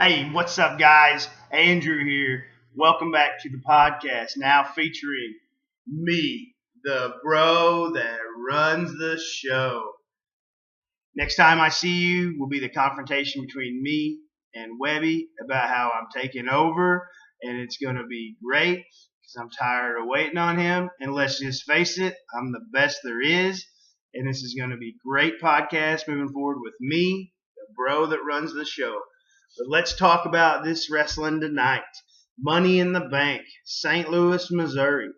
Hey, what's up, guys? Andrew here. Welcome back to the podcast, now featuring me, the bro that runs the show. Next time I see you will be the confrontation between me and Webby about how I'm taking over, and it's going to be great because I'm tired of waiting on him. And let's just face it, I'm the best there is, and this is going to be great podcast moving forward with me, the bro that runs the show. But let's talk about this wrestling tonight. Money in the Bank, St. Louis, Missouri.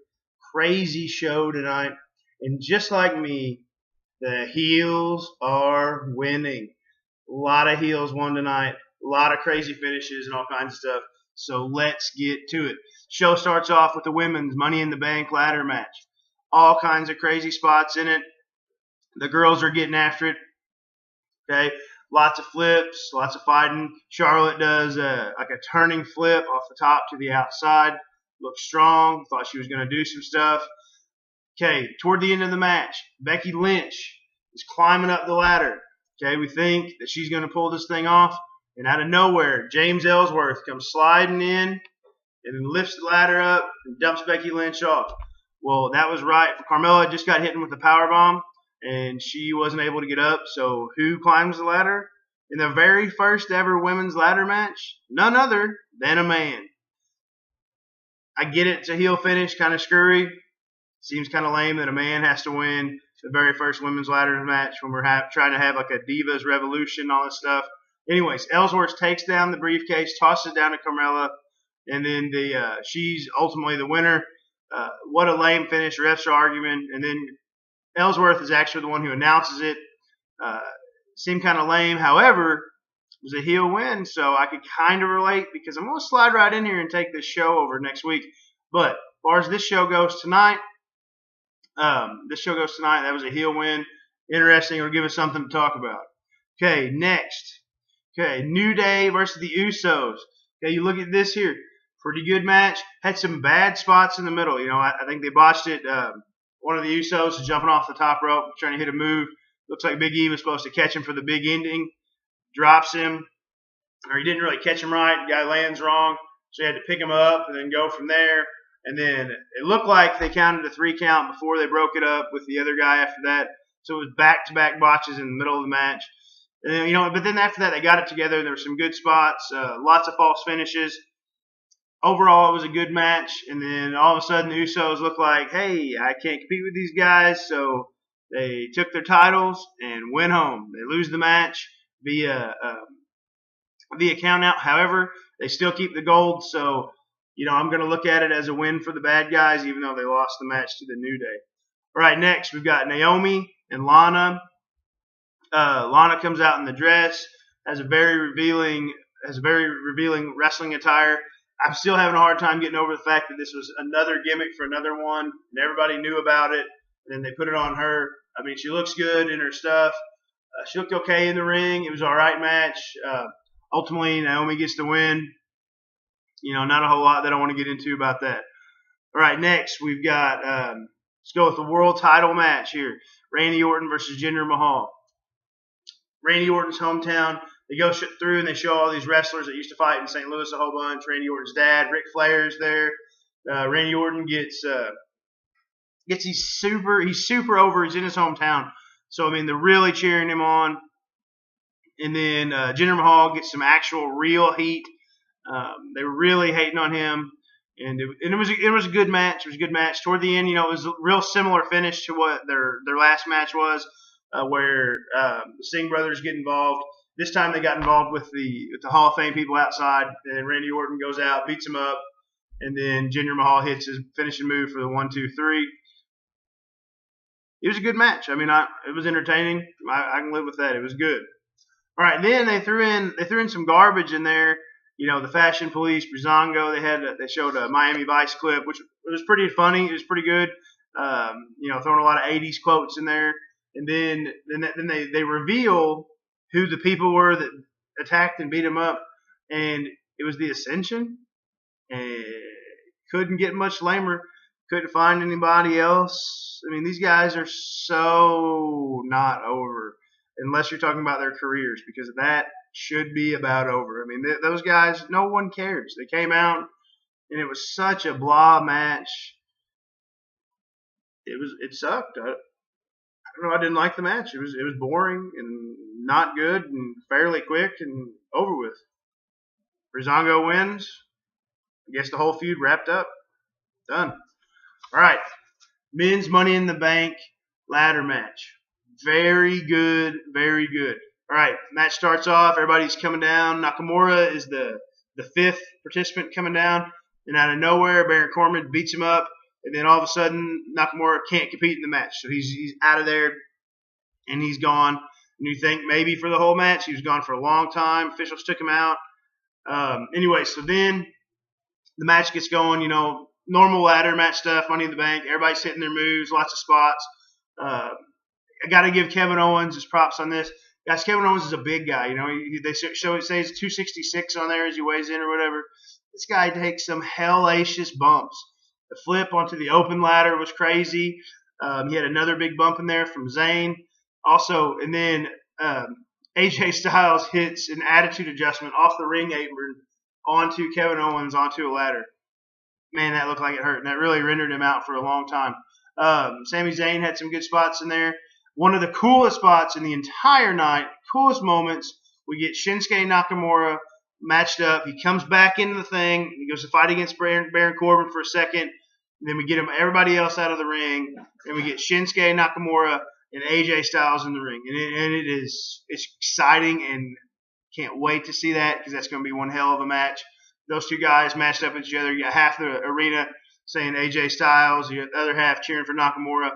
Crazy show tonight. And just like me, the heels are winning. A lot of heels won tonight. A lot of crazy finishes and all kinds of stuff. So let's get to it. Show starts off with the women's Money in the Bank ladder match. All kinds of crazy spots in it. The girls are getting after it. Okay. Lots of flips, lots of fighting. Charlotte does like a turning flip off the top to the outside. Looks strong. Thought she was going to do some stuff. Okay, toward the end of the match, Becky Lynch is climbing up the ladder. Okay, we think that she's going to pull this thing off. And out of nowhere, James Ellsworth comes sliding in and then lifts the ladder up and dumps Becky Lynch off. Well, that was right. Carmella just got hit with the powerbomb, and she wasn't able to get up. So who climbs the ladder? In the very first ever women's ladder match, none other than a man. I get it, it's a heel finish, kind of screwy. Seems kind of lame that a man has to win the very first women's ladder match when we're trying to have like a Divas Revolution, all this stuff. Anyways, Ellsworth takes down the briefcase, tosses it down to Carmella, and then she's ultimately the winner. What a lame finish. Refs are arguing, and then Ellsworth is actually the one who announces it. Seemed kind of lame. However, it was a heel win, so I could kind of relate because I'm going to slide right in here and take this show over next week. But as far as this show goes tonight, that was a heel win. Interesting. It'll give us something to talk about. Okay, next. Okay, New Day versus the Usos. Okay, you look at this here. Pretty good match. Had some bad spots in the middle. I think they botched it. One of the Usos is jumping off the top rope, trying to hit a move. Looks like Big E was supposed to catch him for the big ending. Drops him. Or he didn't really catch him right. The guy lands wrong. So he had to pick him up and then go from there. And then it looked like they counted a 3 count before they broke it up with the other guy after that. So it was back-to-back botches in the middle of the match. And then, but then after that, they got it together. There were some good spots, lots of false finishes. Overall, it was a good match. And then all of a sudden, the Usos looked like, hey, I can't compete with these guys. So they took their titles and went home. They lose the match via count out. However, they still keep the gold. So, I'm going to look at it as a win for the bad guys, even though they lost the match to the New Day. All right, next we've got Naomi and Lana. Lana comes out in the dress, has a very revealing wrestling attire. I'm still having a hard time getting over the fact that this was another gimmick for another one, and everybody knew about it. And then they put it on her. I mean, she looks good in her stuff. She looked okay in the ring. It was an all right match. Ultimately, Naomi gets the win. Not a whole lot that I want to get into about that. All right, next we've got, let's go with the world title match here. Randy Orton versus Jinder Mahal. Randy Orton's hometown. They go through and they show all these wrestlers that used to fight in St. Louis a whole bunch. Randy Orton's dad, Ric Flair's there. Randy Orton he's super over. He's in his hometown. So, they're really cheering him on. And then Jinder Mahal gets some actual real heat. They were really hating on him. And it was a good match. It was a good match. Toward the end, it was a real similar finish to what their last match was, where the Singh brothers get involved. This time they got involved with the Hall of Fame people outside, and Randy Orton goes out, beats him up, and then Jinder Mahal hits his finishing move for the 1, 2, 3. It was a good match. It was entertaining. I can live with that. It was good. All right, then they threw in some garbage in there. The Fashion Police, Breezango. They showed a Miami Vice clip, which was pretty funny. It was pretty good. Throwing a lot of 80s quotes in there, and then they reveal who the people were that attacked and beat him up, and it was the Ascension. And couldn't get much lamer. Couldn't find anybody else. These guys are so not over unless you're talking about their careers because of that. should be about over. I mean, those guys, no one cares. They came out, and it was such a blah match. It sucked. I don't know. I didn't like the match. It was boring and not good and fairly quick and over with. Breezango wins. I guess the whole feud wrapped up. Done. All right. Men's Money in the Bank ladder match. Very good. Very good. All right. Match starts off. Everybody's coming down. Nakamura is the fifth participant coming down. And out of nowhere, Baron Corbin beats him up. And then all of a sudden, Nakamura can't compete in the match. So he's out of there and he's gone. And you think maybe for the whole match, he was gone for a long time. Officials took him out. Anyway, so then the match gets going, you know, normal ladder match stuff, Money in the Bank. Everybody's hitting their moves, lots of spots. I got to give Kevin Owens his props on this. Guys, Kevin Owens is a big guy. You know, they say he's 266 on there as he weighs in or whatever. This guy takes some hellacious bumps. The flip onto the open ladder was crazy. He had another big bump in there from Zayn. Also, and then AJ Styles hits an attitude adjustment off the ring apron onto Kevin Owens onto a ladder. Man, that looked like it hurt, and that really rendered him out for a long time. Sami Zayn had some good spots in there. One of the coolest spots in the entire night, coolest moments, we get Shinsuke Nakamura matched up. He comes back into the thing. He goes to fight against Baron Corbin for a second. And then we get everybody else out of the ring, and we get Shinsuke Nakamura and AJ Styles in the ring. And it's exciting, and can't wait to see that because that's going to be one hell of a match. Those two guys matched up with each other. You got half the arena saying AJ Styles, the other half cheering for Nakamura.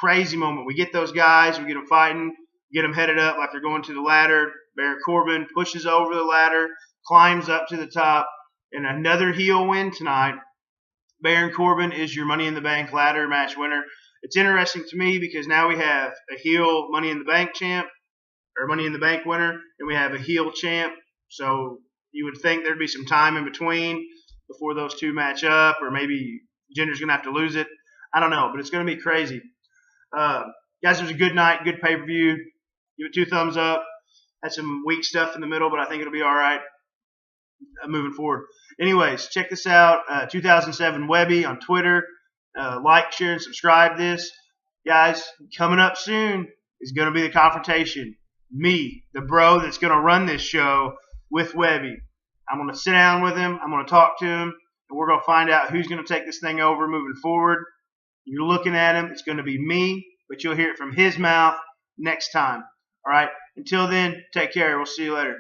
Crazy moment. We get those guys, we get them fighting, get them headed up like they're going to the ladder. Baron Corbin pushes over the ladder, climbs up to the top, and another heel win tonight. Baron Corbin is your Money in the Bank ladder match winner. It's interesting to me because now we have a heel Money in the Bank champ, or Money in the Bank winner, and we have a heel champ. So you would think there'd be some time in between before those two match up, or maybe Jinder's going to have to lose it. I don't know, but it's going to be crazy. Guys, it was a good night, good pay-per-view. Give it 2 thumbs up. Had some weak stuff in the middle, but I think it'll be all right moving forward. Anyways, check this out. 2007 Webby on Twitter. Like, share, and subscribe this. Guys, coming up soon is going to be the confrontation. Me, the bro that's going to run this show with Webby. I'm going to sit down with him. I'm going to talk to him, and we're going to find out who's going to take this thing over moving forward. You're looking at him. It's going to be me, but you'll hear it from his mouth next time. All right? Until then, take care. We'll see you later.